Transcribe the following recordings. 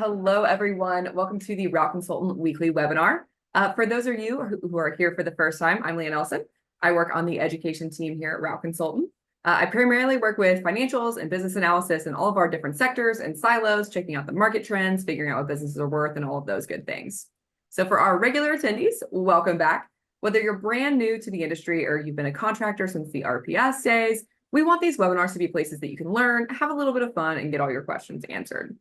Hello, everyone. Welcome to the Route Consultant Weekly Webinar. For those of you who are here for the first time, I'm Leah Nelson. I work on the education team here at Route Consultant. I primarily work with financials and business analysis in all of our different sectors and silos, checking out the market trends, figuring out what businesses are worth, and all of those good things. So for our regular attendees, welcome back. Whether you're brand new to the industry or you've been a contractor since the RPS days, we want these webinars to be places that you can learn, have a little bit of fun, and get all your questions answered.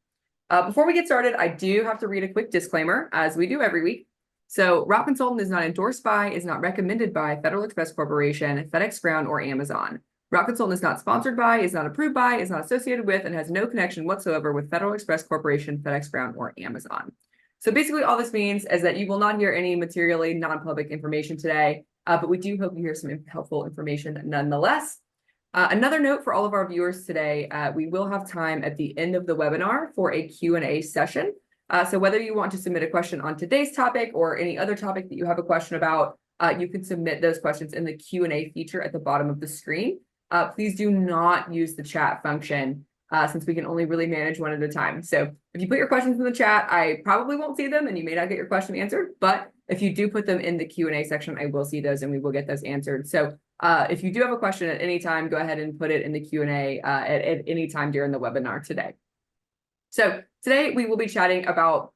Before we get started, I do have to read a quick disclaimer, as we do every week. So Route Consultant is not endorsed by, is not recommended by Federal Express Corporation, FedEx Ground, or Amazon. Route Consultant is not sponsored by, is not approved by, is not associated with, and has no connection whatsoever with Federal Express Corporation, FedEx Ground, or Amazon. So basically all this means is that you will not hear any materially non-public information today, but we do hope you hear some helpful information nonetheless. Another note for all of our viewers today, we will have time at the end of the webinar for a Q&A session. So whether you want to submit a question on today's topic or any other topic that you have a question about, you can submit those questions in the Q&A feature at the bottom of the screen. Please do not use the chat function since we can only really manage one at a time. So if you put your questions in the chat, I probably won't see them and you may not get your question answered. But if you do put them in the Q&A section, I will see those and we will get those answered. So if you do have a question at any time, go ahead and put it in the Q&A at any time during the webinar today. So today we will be chatting about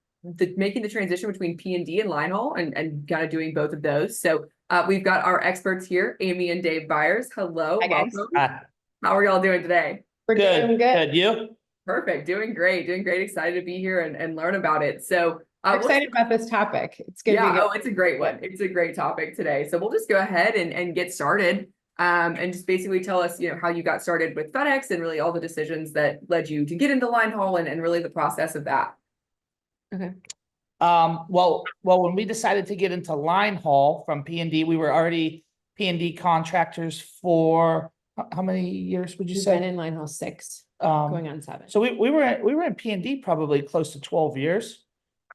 making the transition between P&D and Linehaul and kind of doing both of those. So we've got our experts here, Amy and Dave Byers. Hello, welcome. How are y'all doing today? We're doing good. Good. You? Perfect. Doing great. Excited to be here and learn about it. So I'm excited about this topic. It's good. Yeah, oh, it's a great one. It's a great topic today. So we'll just go ahead and get started and just basically tell us, how you got started with FedEx and really all the decisions that led you to get into Linehaul and really the process of that. Okay. Well, when we decided to get into Linehaul from P&D, we were already P&D contractors for how many years would you say? Been in Linehaul 6, going on 7. So we were in P&D probably close to 12 years.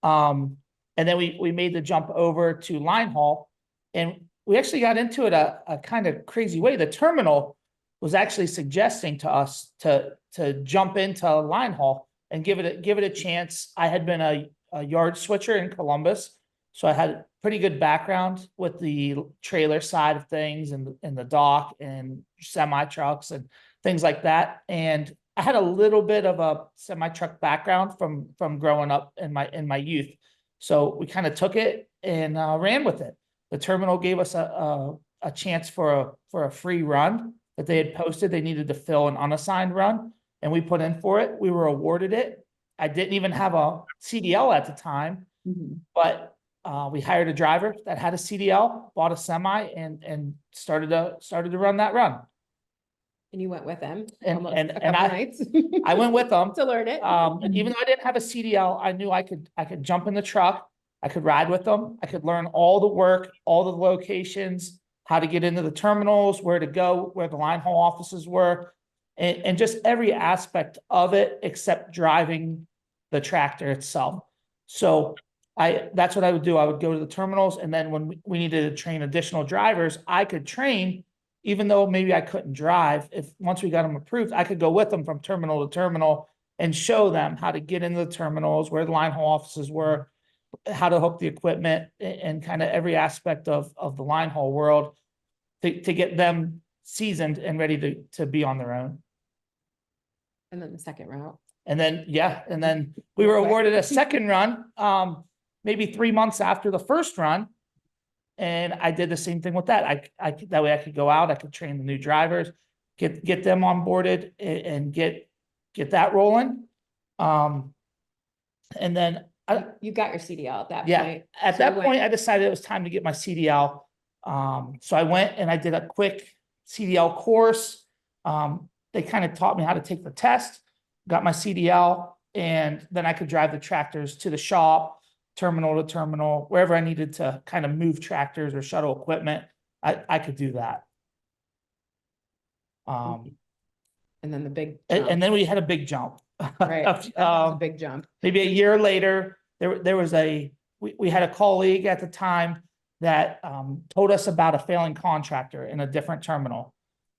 And then we made the jump over to Linehaul, and we actually got into it a kind of crazy way. The terminal was actually suggesting to us to jump into Linehaul and give it a chance. I had been a yard switcher in Columbus, so I had pretty good background with the trailer side of things and the dock and semi trucks and things like that. And I had a little bit of a semi-truck background from growing up in my youth. So we kind of took it and ran with it. The terminal gave us a chance for a free run that they had posted. They needed to fill an unassigned run, and we put in for it. We were awarded it. I didn't even have a CDL at the time, but we hired a driver that had a CDL, bought a semi, and started to run that run. And you went with them And nights. I went with them to learn it. And even though I didn't have a CDL, I knew I could jump in the truck. I could ride with them. I could learn all the work, all the locations, how to get into the terminals, where to go, where the Linehaul offices were, and just every aspect of it except driving the tractor itself. So that's what I would do. I would go to the terminals, and then when we needed to train additional drivers, I could train. Even though maybe I couldn't drive, if once we got them approved, I could go with them from terminal to terminal and show them how to get into the terminals, where the Linehaul offices were, how to hook the equipment, and kind of every aspect of the Linehaul world to get them seasoned and ready to be on their own. And then the second route. And then we were awarded a second run, maybe 3 months after the first run. And I did the same thing with that. That way I could go out, I could train the new drivers, get them onboarded and get that rolling. And then you got your CDL at that point. Yeah, at that point I decided it was time to get my CDL. So I went and I did a quick CDL course. They kind of taught me how to take the test, got my CDL, and then I could drive the tractors to the shop, terminal to terminal, wherever I needed to kind of move tractors or shuttle equipment, I could do that. And then the big and then we had a big jump. Right. A big jump. Maybe a year later, there was we had a colleague at the time that told us about a failing contractor in a different terminal.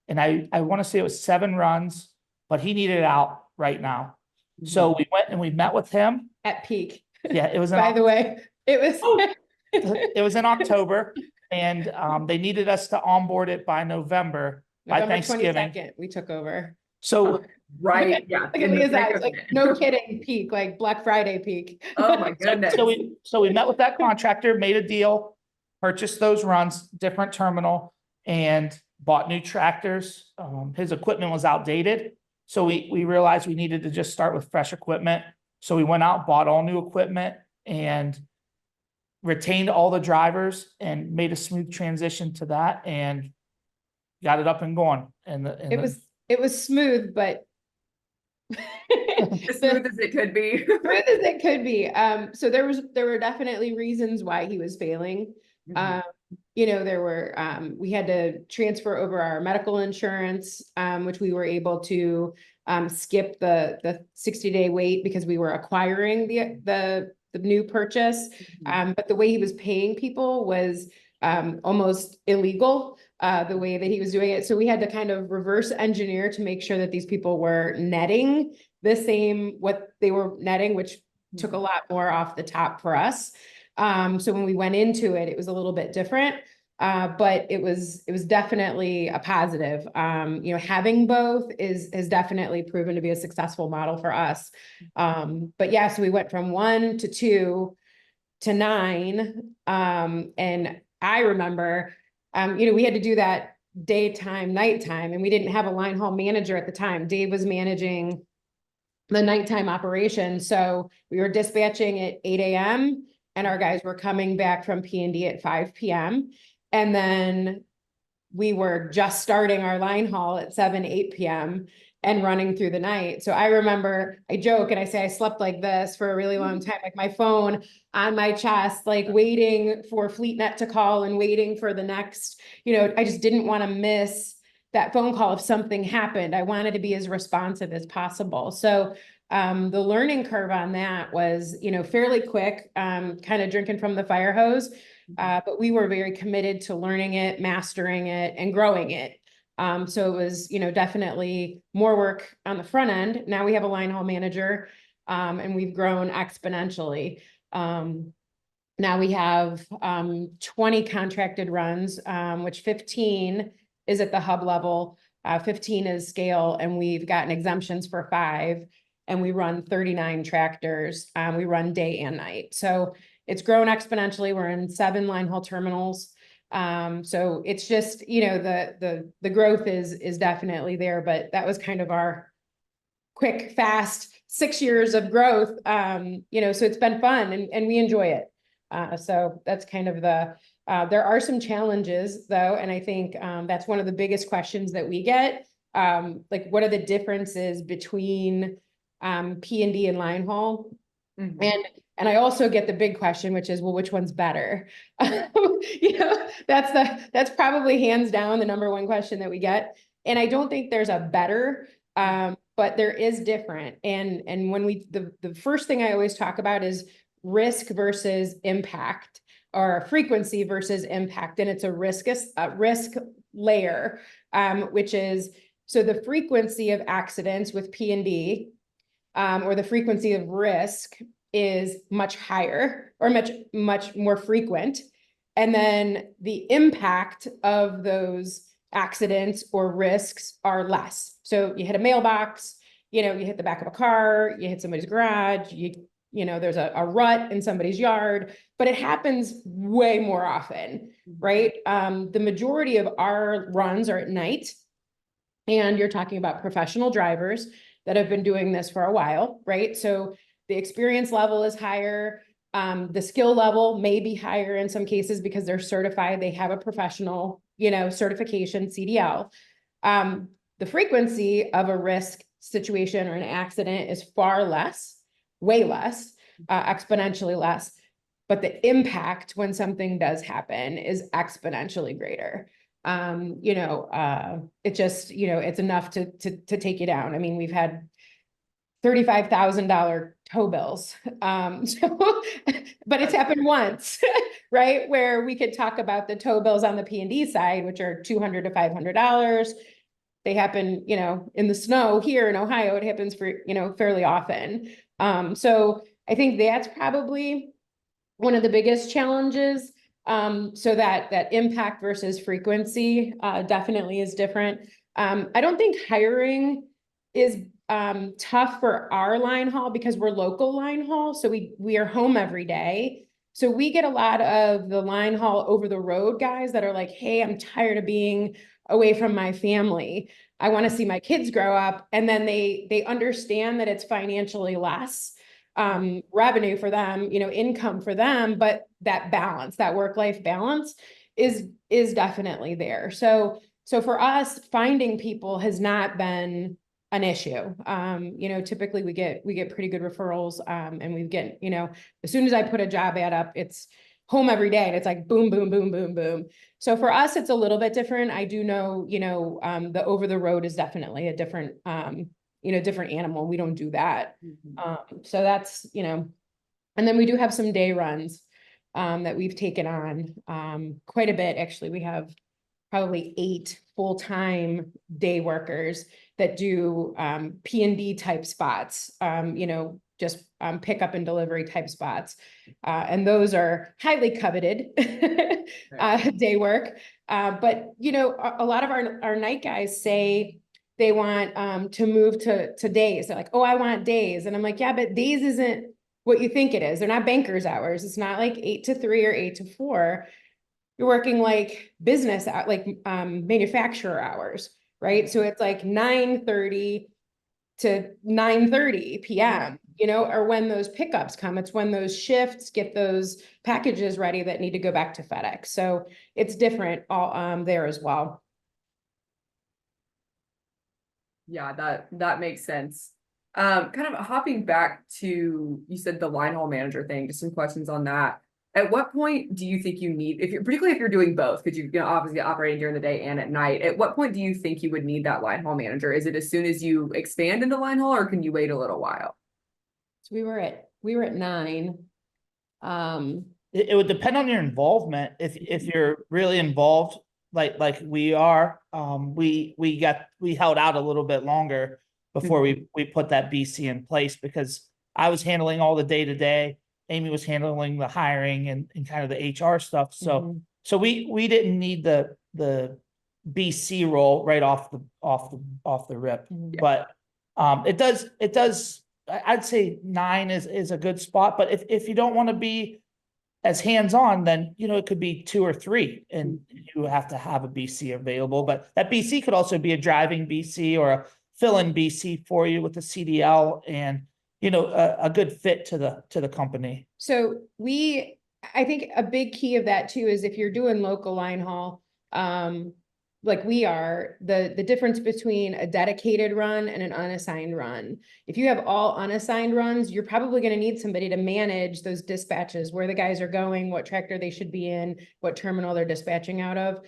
And I want to say it was 7 runs, but he needed out right now. So we went and we met with him. At peak, Yeah, it was, by the way, it was. it was in October, and they needed us to onboard it by November, by November Thanksgiving. 22nd, we took over. So Right, yeah. Look at in the Leah's thick eyes, of like, it. no kidding, peak, like Black Friday peak. Oh, my goodness. so we met with that contractor, made a deal, purchased those runs, different terminal, and bought new tractors. His equipment was outdated. So we realized we needed to just start with fresh equipment. So we went out, bought all new equipment and retained all the drivers and made a smooth transition to that and got it up and going. And It was smooth, but. As smooth as it could be. Smooth as it could be. So there were definitely reasons why he was failing. You know, we had to transfer over our medical insurance, which we were able to skip the 60-day wait because we were acquiring the new purchase. But the way he was paying people was almost illegal, the way that he was doing it. So we had to kind of reverse engineer to make sure that these people were netting the same what they were netting, which took a lot more off the top for us. So when we went into it, it was a little bit different, but it was definitely a positive. You know, having both has definitely proven to be a successful model for us. But yeah, so we went from 1 to 2 to 9. And I remember, you know, we had to do that daytime, nighttime, and we didn't have a line haul manager at the time. Dave was managing the nighttime operation. So we were dispatching at 8 a.m. and our guys were coming back from P&D at 5 p.m. And then we were just starting our line haul at 7, 8 p.m. and running through the night. So I remember, I joke and I say I slept like this for a really long time, like my phone on my chest, like waiting for FleetNet to call and waiting for the next, you know, I just didn't want to miss that phone call if something happened. I wanted to be as responsive as possible. So the learning curve on that was, you know, fairly quick, kind of drinking from the fire hose. But we were very committed to learning it, mastering it, and growing it. So it was, you know, definitely more work on the front end. Now we have a line haul manager, and we've grown exponentially. Now we have 20 contracted runs, which 15 is at the hub level, 15 is scale, and we've gotten exemptions for 5, and we run 39 tractors. We run day and night. So it's grown exponentially. We're in 7 line haul terminals. So it's just, you know, the growth is definitely there, but that was kind of our quick, fast 6 years of growth. You know, so it's been fun and we enjoy it. So that's kind of there are some challenges though. And I think, that's one of the biggest questions that we get. Like what are the differences between, P&D and line haul? And I also get the big question, which is, well, which one's better? You know, that's probably hands down the number one question that we get. And I don't think there's a better, but there is different. And when the first thing I always talk about is risk versus impact, or frequency versus impact. And it's a risk layer, which is, so the frequency of accidents with P&D, or the frequency of risk is much higher or much more frequent. And then the impact of those accidents or risks are less. So you hit a mailbox, you know, you hit the back of a car, you hit somebody's garage, you know, there's a rut in somebody's yard, but it happens way more often, right? The majority of our runs are at night, and you're talking about professional drivers that have been doing this for a while, right? So the experience level is higher. The skill level may be higher in some cases because they're certified. They have a professional, you know, certification, CDL. The frequency of a risk situation or an accident is far less, way less, exponentially less. But the impact when something does happen is exponentially greater. You know, it just, you know, it's enough to take you down. I mean, we've had $35,000 tow bills. But it's happened once, right? Where we could talk about the tow bills on the P&D side, which are $200 to $500. they happen, you know, in the snow here in Ohio, it happens for, you know, fairly often. So I think that's probably one of the biggest challenges. So that impact versus frequency definitely is different. I don't think hiring is tough for our line haul because we're local line haul. So we are home every day. So we get a lot of the line haul over the road guys that are like, hey, I'm tired of being away from my family. I want to see my kids grow up. And then they understand that it's financially less revenue for them, you know, income for them, but that balance, that work-life balance is definitely there. So for us, finding people has not been an issue. You know, typically we get pretty good referrals, and we get, you know, as soon as I put a job ad up, it's home every day and it's like boom, boom, boom, boom, boom. So for us, it's a little bit different. I do know, you know, the over the road is definitely a different, you know, different animal. We don't do that. So that's, you know, and then we do have some day runs that we've taken on quite a bit. Actually, we have probably 8 full-time day workers that do P&D type spots, you know, just pickup and delivery type spots. And those are highly coveted day work. But, you know, a lot of our night guys say they want to move to days. They're like, oh, I want days. And I'm like, yeah, but days isn't what you think it is. They're not banker's hours. It's not like 8 to 3 or 8 to 4. You're working like business, like manufacturer hours, right? So it's like 9:30 to 9:30 p.m., you know, or when those pickups come, it's when those shifts get those packages ready that need to go back to FedEx. So it's different all there as well. Yeah, that makes sense. Kind of hopping back to, you said the line haul manager thing, just some questions on that. At what point do you think you need, particularly if you're doing both, because you're obviously operating during the day and at night, at what point do you think you would need that line haul manager? Is it as soon as you expand into line haul, or can you wait a little while? So we were at 9. It would depend on your involvement. If you're really involved, like we are, we held out a little bit longer before we put that BC in place, because I was handling all the day-to-day. Amy was handling the hiring and kind of the HR stuff. So we didn't need the BC role right off the rip. But it does I'd say 9 is a good spot. But if you don't want to be as hands-on, then, you know, it could be 2 or 3 and you have to have a BC available. But that BC could also be a driving BC or a fill-in BC for you with the CDL, and, you know, a good fit to the company. So I think a big key of that too is if you're doing local line haul, like we are, the difference between a dedicated run and an unassigned run. If you have all unassigned runs, you're probably going to need somebody to manage those dispatches, where the guys are going, what tractor they should be in, what terminal they're dispatching out of.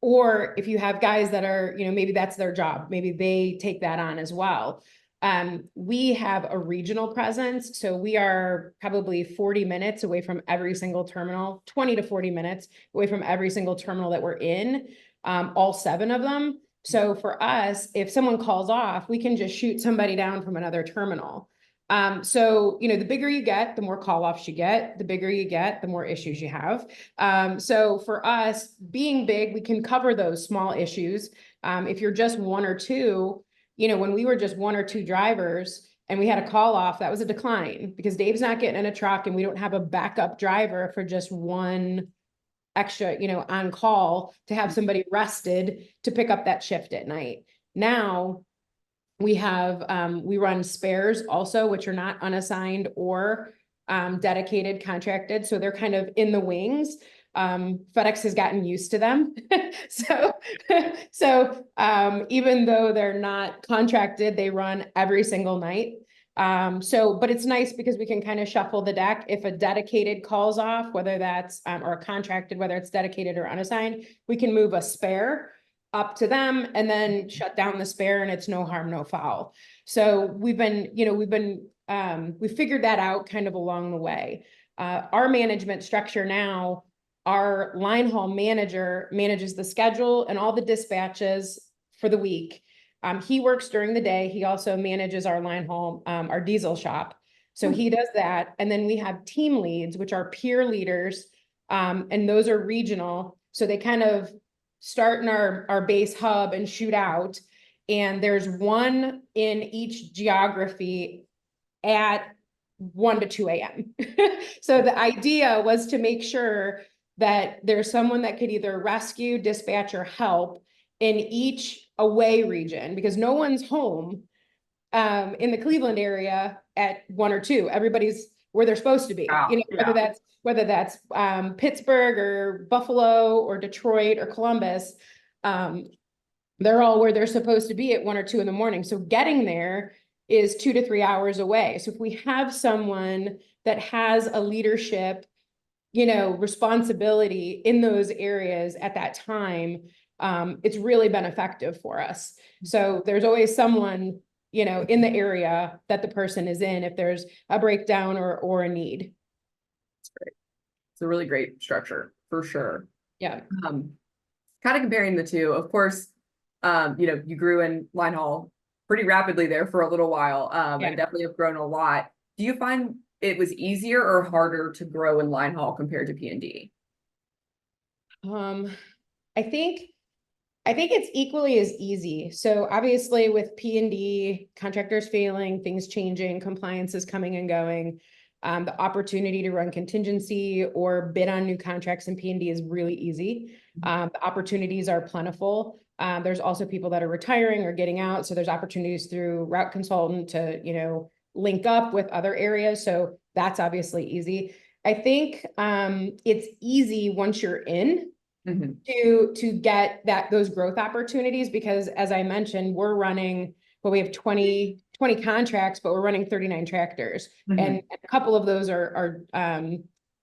Or if you have guys that are, you know, maybe that's their job, maybe they take that on as well. We have a regional presence, so we are probably 40 minutes away from every single terminal, 20 to 40 minutes away from every single terminal that we're in, all 7 of them. So for us, if someone calls off, we can just shoot somebody down from another terminal. So, you know, the bigger you get, the more call-offs you get, the bigger you get, the more issues you have. So for us, being big, we can cover those small issues. If you're just 1 or 2, you know, when we were just 1 or 2 drivers and we had a call off, that was a decline because Dave's not getting in a truck and we don't have a backup driver for just 1 extra, you know, on call to have somebody rested to pick up that shift at night. Now we have, we run spares also, which are not unassigned or dedicated, contracted. So they're kind of in the wings. FedEx has gotten used to them. So even though they're not contracted, they run every single night. But it's nice because we can kind of shuffle the deck. If a dedicated calls off, whether that's, or a contracted, whether it's dedicated or unassigned, we can move a spare up to them and then shut down the spare, and it's no harm, no foul. So we figured that out kind of along the way. Our management structure now, our line haul manager manages the schedule and all the dispatches for the week. He works during the day. He also manages our Linehaul, our diesel shop. So he does that. And then we have team leads, which are peer leaders. And those are regional. So they kind of start in our base hub and shoot out. And there's one in each geography at 1 to 2 a.m. So the idea was to make sure that there's someone that could either rescue, dispatch, or help in each away region, because no one's home in the Cleveland area at 1 or 2. Everybody's where they're supposed to be. Wow, You know, whether that's Pittsburgh or Buffalo or Detroit or Columbus, they're all where they're supposed to be at 1 or 2 in the morning. So getting there is 2 to 3 hours away. So if we have someone that has a leadership, you know, responsibility in those areas at that time, it's really been effective for us. So there's always someone, you know, in the area that the person is in if there's a breakdown or a need. That's great. It's a really great structure for sure. Yeah. Kind of comparing the two, of course, you know, you grew in Linehaul pretty rapidly there for a little while, and definitely have grown a lot. Do you find it was easier or harder to grow in Linehaul compared to P&D? I think it's equally as easy. So obviously with P&D, contractors failing, things changing, compliance is coming and going. The opportunity to run contingency or bid on new contracts in P&D is really easy. The opportunities are plentiful. There's also people that are retiring or getting out. So there's opportunities through route consultant to, you know, link up with other areas. So that's obviously easy. I think it's easy once you're in to get those growth opportunities, because as I mentioned, we're running, well, we have 20 contracts, but we're running 39 tractors. And a couple of those are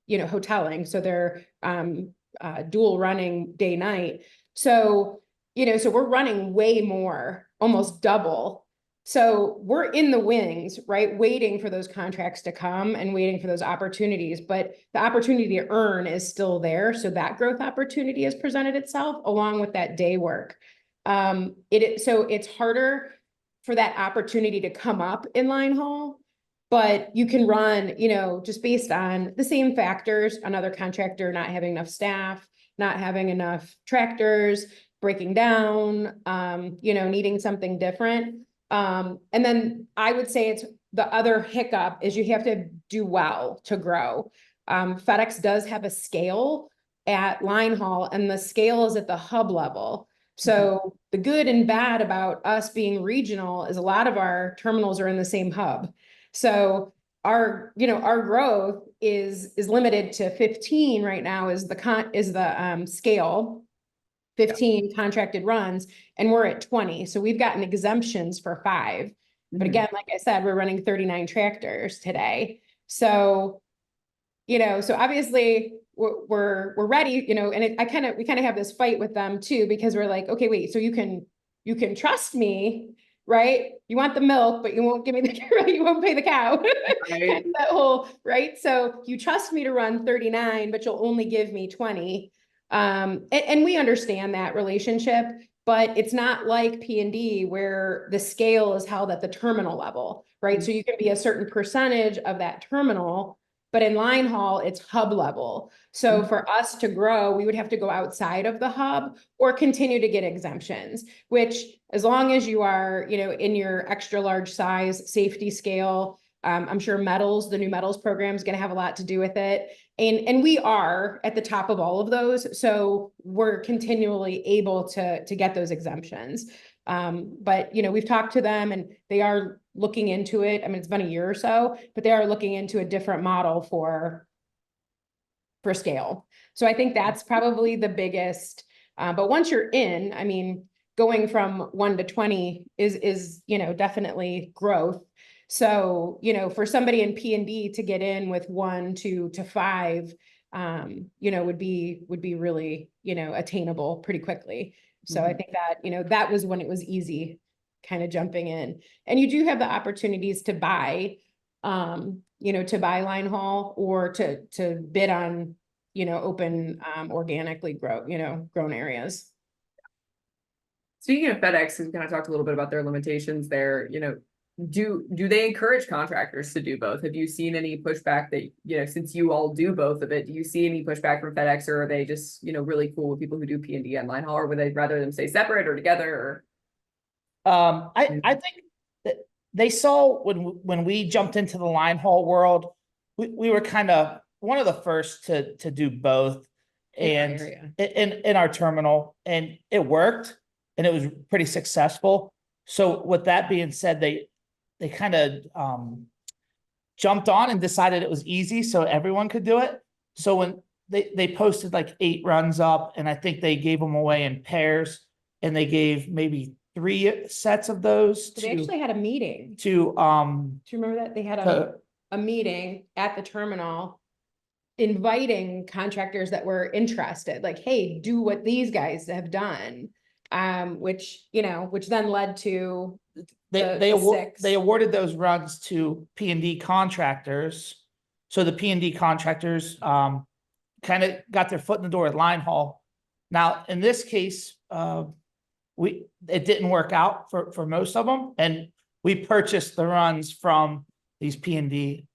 you know, hoteling. So they're dual running day night. So, you know, so we're running way more, almost double. So we're in the wings, right? Waiting for those contracts to come and waiting for those opportunities, but the opportunity to earn is still there. So that growth opportunity has presented itself along with that day work. So it's harder for that opportunity to come up in Linehaul, but you can run, you know, just based on the same factors, another contractor not having enough staff, not having enough tractors, breaking down, you know, needing something different. And then I would say it's the other hiccup is you have to do well to grow. FedEx does have a scale at Linehaul, and the scale is at the hub level. So the good and bad about us being regional is a lot of our terminals are in the same hub. So our growth is limited to 15 right now is the scale. 15 contracted runs, and we're at 20. So we've gotten exemptions for 5. But again, like I said, we're running 39 tractors today. So, you know, so obviously we're ready, you know, and we kind of have this fight with them too, because we're like, okay, wait, so you can trust me, right? You want the milk, but you won't give me you won't pay the cow. Right. That whole, right? So you trust me to run 39, but you'll only give me 20. And we understand that relationship, but it's not like P&D where the scale is held at the terminal level, right? So you can be a certain percentage of that terminal, but in Linehaul, it's hub level. So for us to grow, we would have to go outside of the hub or continue to get exemptions, which as long as you are, you know, in your extra large size safety scale, I'm sure metals, the new metals program is going to have a lot to do with it. And we are at the top of all of those. So we're continually able to get those exemptions. But, you know, we've talked to them and they are looking into it. I mean, it's been a year or so, but they are looking into a different model for scale. So I think that's probably the biggest, but once you're in, I mean, going from 1 to 20 is, you know, definitely growth. So, you know, for somebody in P&D to get in with 1 to 5, you know, would be really, you know, attainable pretty quickly. So I think that, you know, that was when it was easy kind of jumping in. And you do have the opportunities to buy, you know, to buy Linehaul or to bid on, you know, open, organically grown areas. Speaking of FedEx, we kind of talked a little bit about their limitations there, do they encourage contractors to do both? Have you seen any pushback that, since you all do both of it, do you see any pushback from FedEx, or are they just, really cool with people who do P&D and Linehaul, or would they rather them stay separate or together? I think that they saw when we jumped into the Linehaul world, we were kind of one of the first to do both and in our terminal, and it worked and it was pretty successful. So with that being said, they kind of jumped on and decided it was easy so everyone could do it. So when they posted like 8 runs up, and I think they gave them away in pairs, and they gave maybe 3 sets of those They actually had a meeting. to Do you remember that? They had a meeting at the terminal inviting contractors that were interested, like, hey, do what these guys have done. Which then led to they awarded those runs to P&D contractors. So the P&D contractors kind of got their foot in the door at Linehaul. Now, in this case, it didn't work out for most of them, and we purchased the runs from these P&D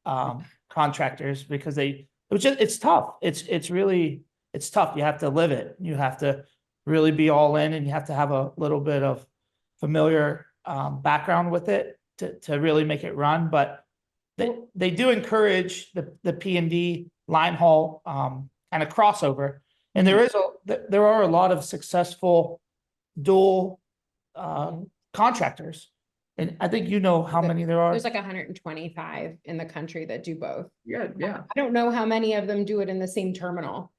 contractors because it's tough. It's tough. You have to live it. You have to really be all in, and you have to have a little bit of familiar background with it to really make it run. But they do encourage the P&D Linehaul kind of crossover, and there are a lot of successful dual contractors, and I think how many there are. There's like 125 in the country that do both. Yeah. I don't know how many of them do it in the same terminal.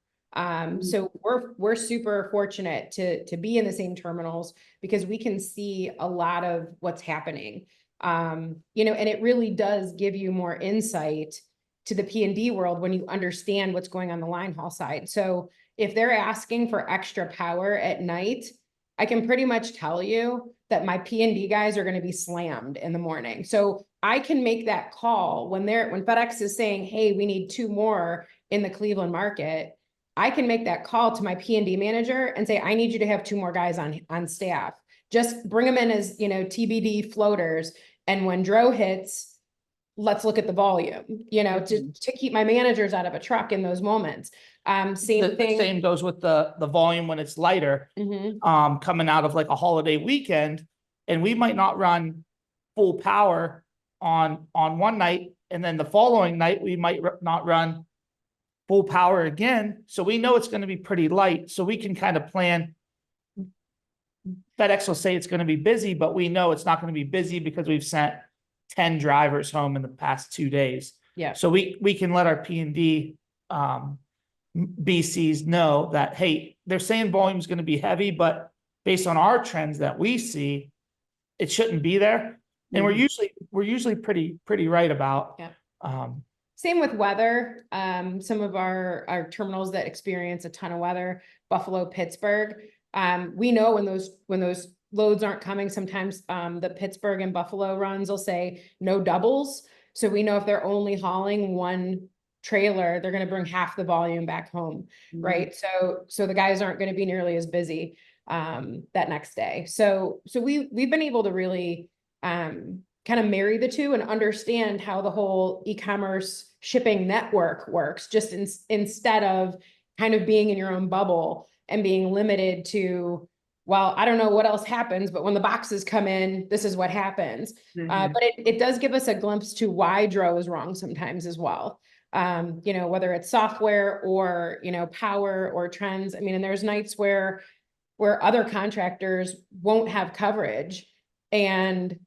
So we're super fortunate to be in the same terminals because we can see a lot of what's happening. And it really does give you more insight to the P&D world when you understand what's going on the Linehaul side. So if they're asking for extra power at night, I can pretty much tell you that my P&D guys are going to be slammed in the morning. So I can make that call when FedEx is saying, hey, we need 2 more in the Cleveland market. I can make that call to my P&D manager and say, I need you to have 2 more guys on staff. Just bring them in as, TBD floaters. And when Dro hits, let's look at the volume, to keep my managers out of a truck in those moments. Same thing. Same goes with the volume when it's lighter, coming out of like a holiday weekend, and we might not run full power on one night, and then the following night we might not run full power again. So we know it's going to be pretty light, so we can kind of plan. FedEx will say it's going to be busy, but we know it's not going to be busy because we've sent 10 drivers home in the past 2 days. Yeah. So we can let our P&D BCs know that, hey, they're saying volume is going to be heavy, but based on our trends that we see, it shouldn't be there. And we're usually pretty right about. Yeah. Same with weather. Some of our terminals that experience a ton of weather, Buffalo, Pittsburgh. We know when those loads aren't coming. Sometimes the Pittsburgh and Buffalo runs will say no doubles. So we know if they're only hauling 1 trailer, they're going to bring half the volume back home, right? So the guys aren't going to be nearly as busy that next day. So we've been able to really kind of marry the two and understand how the whole e-commerce shipping network works, just instead of kind of being in your own bubble and being limited to, well, I don't know what else happens, but when the boxes come in, this is what happens. But it does give us a glimpse to why Dro is wrong sometimes as well. Whether it's software or, power or trends. I mean, and there's nights where other contractors won't have coverage, and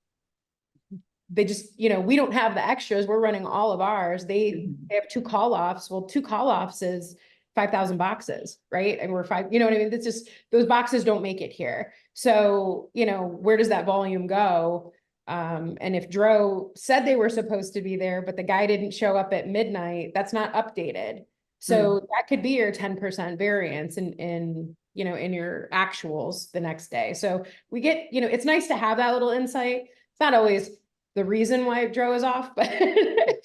they just, we don't have the extras. We're running all of ours. They have 2 call-offs. Well, 2 call-offs is 5,000 boxes, right? And we're 5, you know what I mean? It's just, those boxes don't make it here. So, where does that volume go? And if Dro said they were supposed to be there, but the guy didn't show up at midnight, that's not updated. So that could be your 10% variance in your actuals the next day. So we get, it's nice to have that little insight. It's not always the reason why Dro is off, but it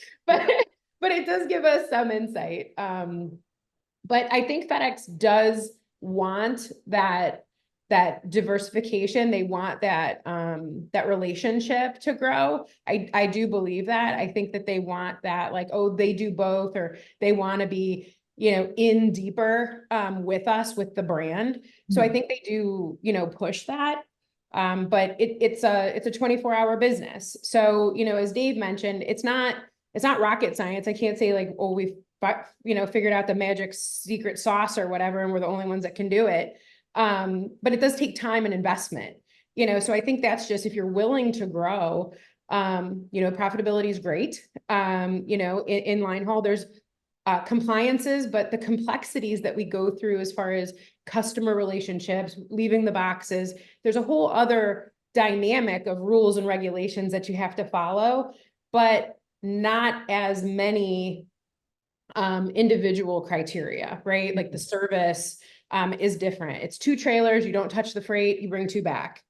does give us some insight. But I think FedEx does want that that diversification. They want that, that relationship to grow. I do believe that. I think that they want that, like, oh, they do both, or they want to be, you know, in deeper, with us, with the brand. So I think they do, you know, push that. But it's a 24-hour business. So, you know, as Dave mentioned, it's not rocket science. I can't say like, oh, we've, you know, figured out the magic secret sauce or whatever, and we're the only ones that can do it. But it does take time and investment, you know, so I think that's just, if you're willing to grow, you know, profitability is great. You know, in Linehaul, there's compliances, but the complexities that we go through as far as customer relationships, leaving the boxes, there's a whole other dynamic of rules and regulations that you have to follow, but not as many individual criteria, right? Like the service is different. It's 2 trailers, you don't touch the freight, you bring 2 back,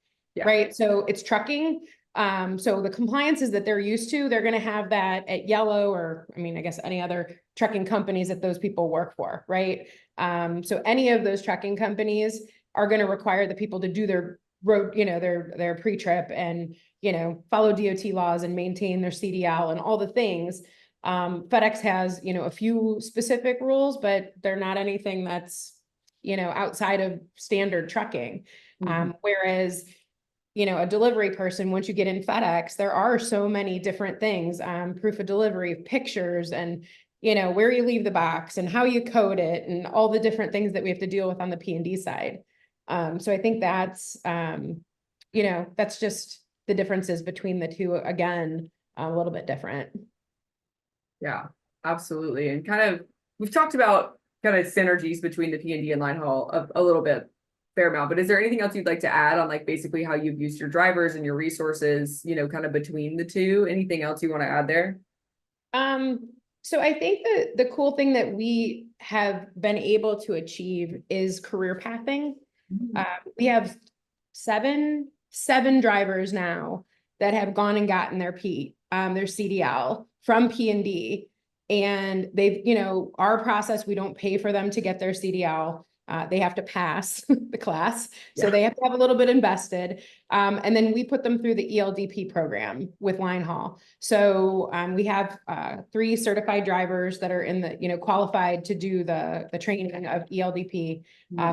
right? So it's trucking. So the compliances that they're used to, they're going to have that at Yellow, or I mean, I guess any other trucking companies that those people work for, right? So any of those trucking companies are going to require the people to do their road, you know, their pre-trip, and, you know, follow DOT laws and maintain their CDL and all the things. FedEx has, you know, a few specific rules, but they're not anything that's, you know, outside of standard trucking. Whereas, you know, a delivery person, once you get in FedEx, there are so many different things, proof of delivery, pictures, and, you know, where you leave the box and how you code it, and all the different things that we have to deal with on the P&D side. So I think that's, you know, that's just the differences between the two, again, a little bit different. Yeah, absolutely. And kind of, we've talked about kind of synergies between the P&D and Linehaul a little bit, fair amount, but is there anything else you'd like to add on, like, basically how you've used your drivers and your resources, you know, kind of between the two? Anything else you want to add there? So I think that the cool thing that we have been able to achieve is career pathing. We have seven drivers now that have gone and gotten their their CDL from P&D, and they've, you know, our process, we don't pay for them to get their CDL. They have to pass the class. So they have to have a little bit invested. And then we put them through the ELDP program with Linehaul. So we have 3 certified drivers that are in the, you know, qualified to do the training of ELDP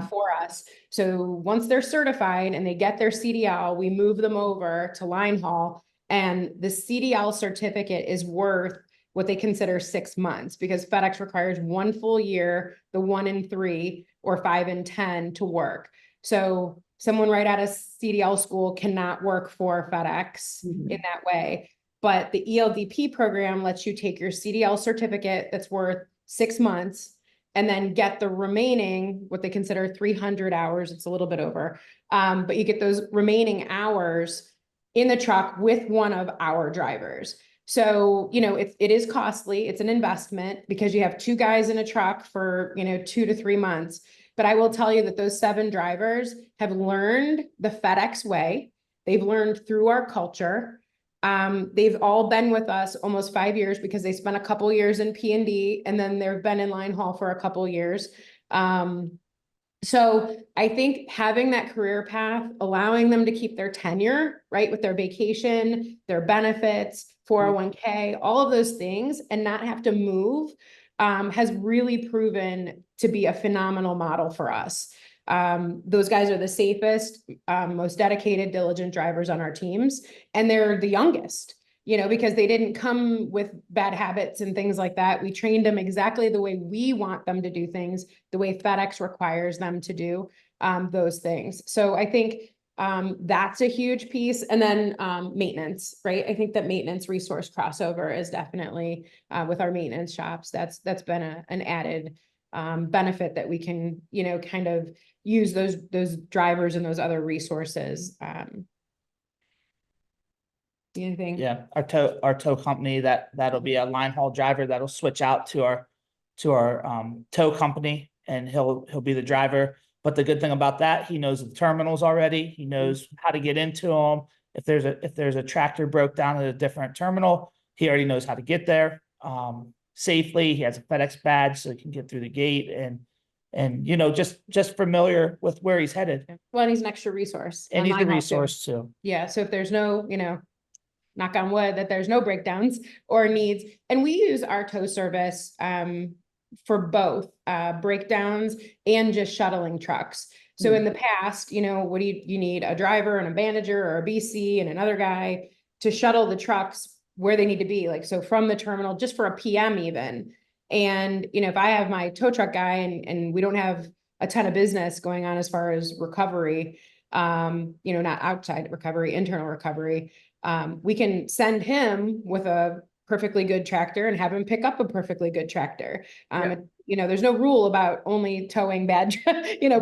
for us. So once they're certified and they get their CDL, we move them over to Linehaul, and the CDL certificate is worth what they consider 6 months, because FedEx requires 1 full year, the 1 in 3 or 5 in 10 to work. So someone right out of CDL school cannot work for FedEx in that way. But the ELDP program lets you take your CDL certificate that's worth 6 months and then get the remaining, what they consider 300 hours. It's a little bit over, but you get those remaining hours in the truck with one of our drivers. So, you know, it is costly. It's an investment because you have 2 guys in a truck for, you know, 2 to 3 months. But I will tell you that those 7 drivers have learned the FedEx way. They've learned through our culture. They've all been with us almost 5 years because they spent a couple years in P&D, and then they've been in Linehaul for a couple years. So I think having that career path, allowing them to keep their tenure, right, with their vacation, their benefits, 401k, all of those things, and not have to move, has really proven to be a phenomenal model for us. Those guys are the safest, most dedicated, diligent drivers on our teams, and they're the youngest, you know, because they didn't come with bad habits and things like that. We trained them exactly the way we want them to do things, the way FedEx requires them to do those things. So I think that's a huge piece. And then maintenance, right? I think that maintenance resource crossover is definitely with our maintenance shops. That's been an added benefit that we can, you know, kind of use those drivers and those other resources. Anything? Yeah, our tow company, that'll be a Linehaul driver that'll switch out to our tow company, and he'll be the driver. But the good thing about that, he knows the terminals already. He knows how to get into them. If there's a tractor broke down at a different terminal, he already knows how to get there safely. He has a FedEx badge, so he can get through the gate, and And, just familiar with where he's headed, Well, he's an extra resource. and on he's the Linehaul, too. resource too. Yeah, so if there's no, knock on wood, that there's no breakdowns or needs, and we use our tow service for both breakdowns and just shuttling trucks. So in the past, what do you need a driver and a manager or a BC and another guy to shuttle the trucks where they need to be, like, so from the terminal, just for a PM even. And, if I have my tow truck guy and we don't have a ton of business going on as far as recovery, not outside recovery, internal recovery, we can send him with a perfectly good tractor and have him pick up a perfectly good tractor. There's no rule about only towing bad,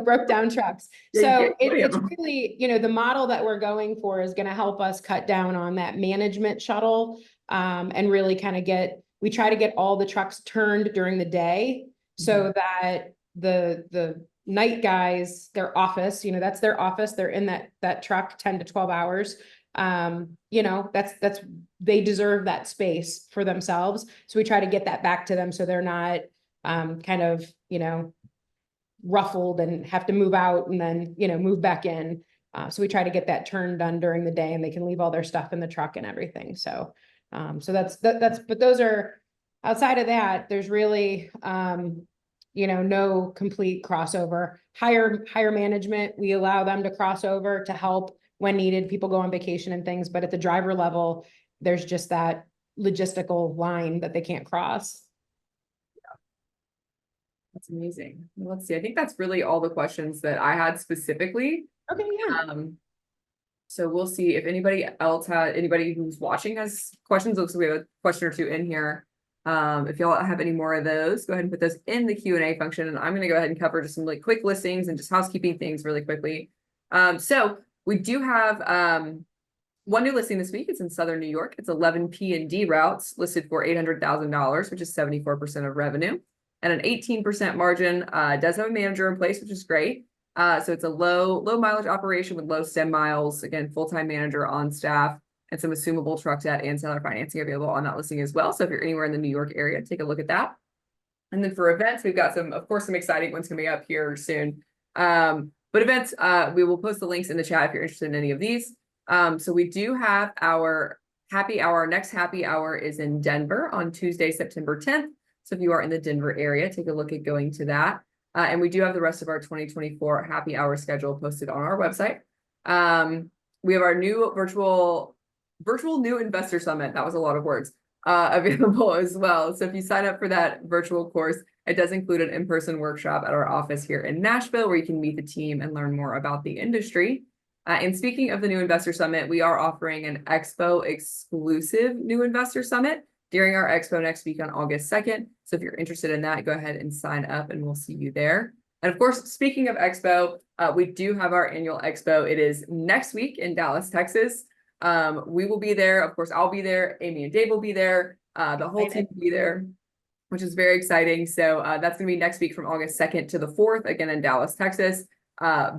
broke down trucks. So it's really, the model that we're going for is going to help us cut down on that management shuttle, and really kind of we try to get all the trucks turned during the day so that the night guys, their office, that's their office. They're in that truck 10 to 12 hours. That's they deserve that space for themselves. So we try to get that back to them so they're not kind of, ruffled and have to move out and then, move back in. So we try to get that turn done during the day and they can leave all their stuff in the truck and everything. So but those are, outside of that, there's really, no complete crossover. Higher management, we allow them to cross over to help when needed. People go on vacation and things, but at the driver level, there's just that logistical line that they can't cross. Yeah. That's amazing. Well, let's see. I think that's really all the questions that I had specifically. Okay, yeah. So we'll see if anybody who's watching has questions. Looks like we have a question or two in here. If y'all have any more of those, go ahead and put those in the Q&A function. And I'm going to go ahead and cover just some quick listings and just housekeeping things really quickly. So we do have one new listing this week. It's in Southern New York. It's 11 P&D routes listed for $800,000, which is 74% of revenue, and an 18% margin. Does have a manager in place, which is great. So it's a low mileage operation with low stem miles. Again, full-time manager on staff and some assumable truck debt and seller financing available on that listing as well. So if you're anywhere in the New York area, take a look at that. And then for events, we've got some exciting ones coming up here soon. But events, we will post the links in the chat if you're interested in any of these. So we do have our happy hour. Next happy hour is in Denver on Tuesday, September 10th. So if you are in the Denver area, take a look at going to that. And we do have the rest of our 2024 happy hour schedule posted on our website. We have our new virtual new investor summit. That was a lot of words. Available as well. So if you sign up for that virtual course, it does include an in-person workshop at our office here in Nashville, where you can meet the team and learn more about the industry. And speaking of the new investor summit, we are offering an Expo exclusive new investor summit during our Expo next week on August 2nd. So if you're interested in that, go ahead and sign up and we'll see you there. And of course, speaking of Expo, we do have our annual Expo. It is next week in Dallas, Texas. We will be there. Of course, I'll be there. Amy and Dave will be there. The whole team will be there, which is very exciting. So that's going to be next week from August 2nd to the 4th, again in Dallas, Texas.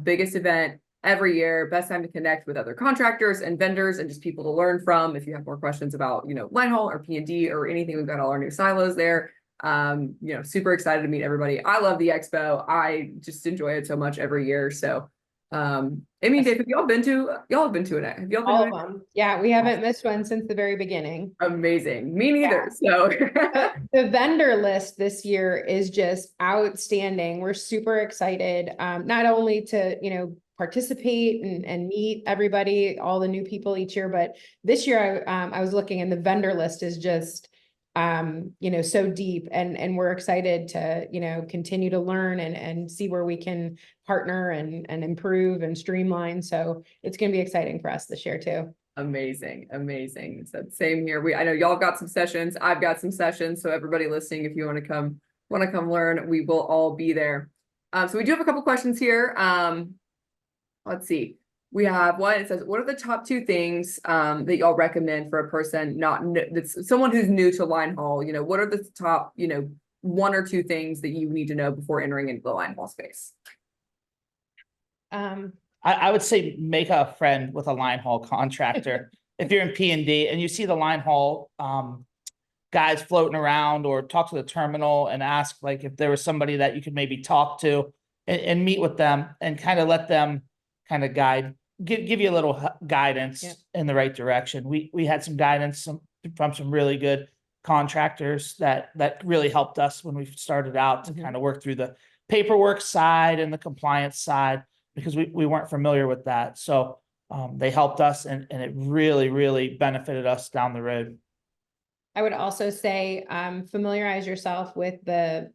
Biggest event every year. Best time to connect with other contractors and vendors and just people to learn from. If you have more questions about, Linehaul or P&D or anything, we've got all our new silos there. Super excited to meet everybody. I love the Expo. I just enjoy it so much every year. So Amy and Dave, have y'all have been to it? Have y'all been to all it? of them? Yeah, we haven't missed one since the very beginning. Amazing. Me neither. So the vendor list this year is just outstanding. We're super excited, not only to participate and meet everybody, all the new people each year, but this year I was looking and the vendor list is just so deep, and we're excited to continue to learn and see where we can partner and improve and streamline. So it's going to be exciting for us this year too. Amazing. So same here. I know y'all have got some sessions. I've got some sessions. So everybody listening, if you want to come learn, we will all be there. So we do have a couple questions here. Let's see. We have one. It says, what are the top two things that y'all recommend for a person that's someone who's new to Linehaul? What are the top, one or two things that you need to know before entering into the Linehaul space? I would say make a friend with a Linehaul contractor. If you're in P&D and you see the Linehaul guys floating around, or talk to the terminal and ask like if there was somebody that you could maybe talk to and meet with them and kind of let them kind of give you a little guidance Yeah. in the right direction. We had some guidance from some really good contractors that really helped us when we started out to kind of work through the paperwork side and the compliance side, because we weren't familiar with that. So they helped us, and it really, really benefited us down the road. I would also say, familiarize yourself with the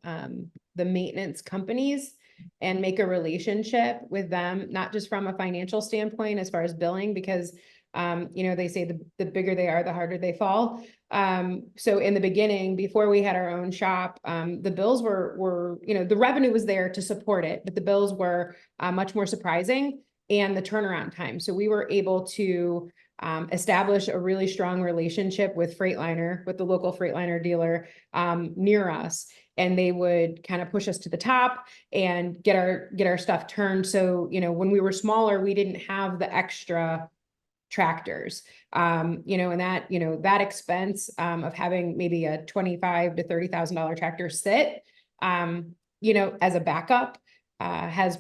maintenance companies and make a relationship with them, not just from a financial standpoint as far as billing, because you know, they say the bigger they are, the harder they fall. So in the beginning, before we had our own shop, the bills were, you know, the revenue was there to support it, but the bills were much more surprising, and the turnaround time. So we were able to establish a really strong relationship with Freightliner, with the local Freightliner dealer near us. And they would kind of push us to the top and get our stuff turned. So, you know, when we were smaller, we didn't have the extra tractors, you know, and that, you know, that expense of having maybe a $25,000 to $30,000 tractor sit, you know, as a backup has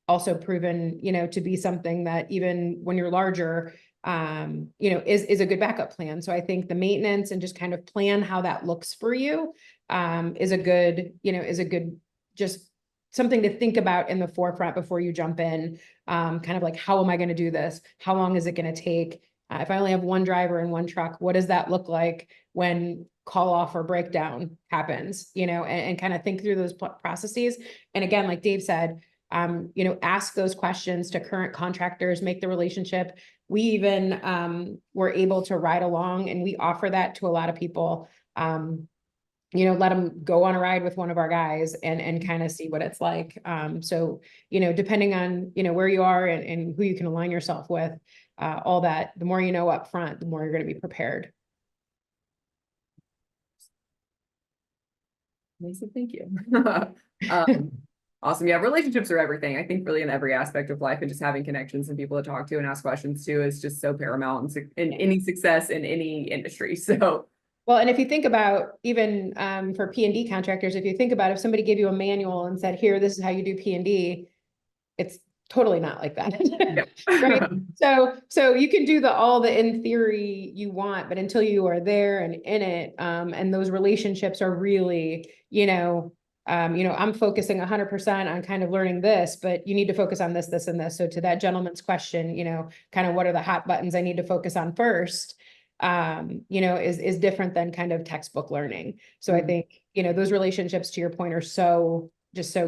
also proven, you know, to be something that even when you're larger, you know, is a good backup plan. So I think the maintenance and just kind of plan how that looks for you is a good, you know, just something to think about in the forefront before you jump in. Kind of like, how am I going to do this? How long is it going to take? If I only have one driver and one truck, what does that look like when call off or breakdown happens, you know, and kind of think through those processes. And again, like Dave said, you know, ask those questions to current contractors, make the relationship. We even were able to ride along, and we offer that to a lot of people. You know, let them go on a ride with one of our guys and kind of see what it's like. So, you know, depending on, you know, where you are and who you can align yourself with, all that, the more you know up front, the more you're going to be prepared. Amazing, thank you. Awesome. Yeah, relationships are everything. I think really in every aspect of life, and just having connections and people to talk to and ask questions to is just so paramount in any success in any industry. So. Well, and if you think about even for P&D contractors, if you think about if somebody gave you a manual and said, here, this is how you do P&D, it's totally not like that. Right? So you can do all the in theory you want, but until you are there and in it, and those relationships are really, you know, I'm focusing 100% on kind of learning this, but you need to focus on this, this, and this. So to that gentleman's question, you know, kind of what are the hot buttons I need to focus on first? You know, is different than kind of textbook learning. So I think, you know, those relationships, to your point, are so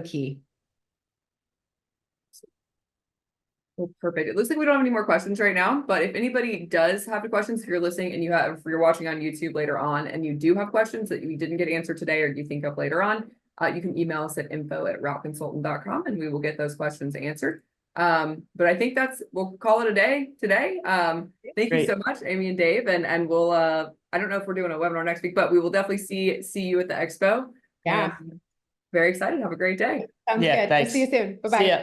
key. Well, perfect. It looks like we don't have any more questions right now, but if anybody does have questions, if you're listening and if you're watching on YouTube later on and you do have questions that you didn't get answered today or you think of later on, you can email us at info@routeconsultant.com and we will get those questions answered. But I think we'll call it a day today. Thank you so much, Amy and Dave, and we'll I don't know if we're doing a webinar next week, but we will definitely see you at the expo. Yeah. Very excited. Have a great day. Sounds good. Thanks. We'll see you soon. Bye-bye. See ya.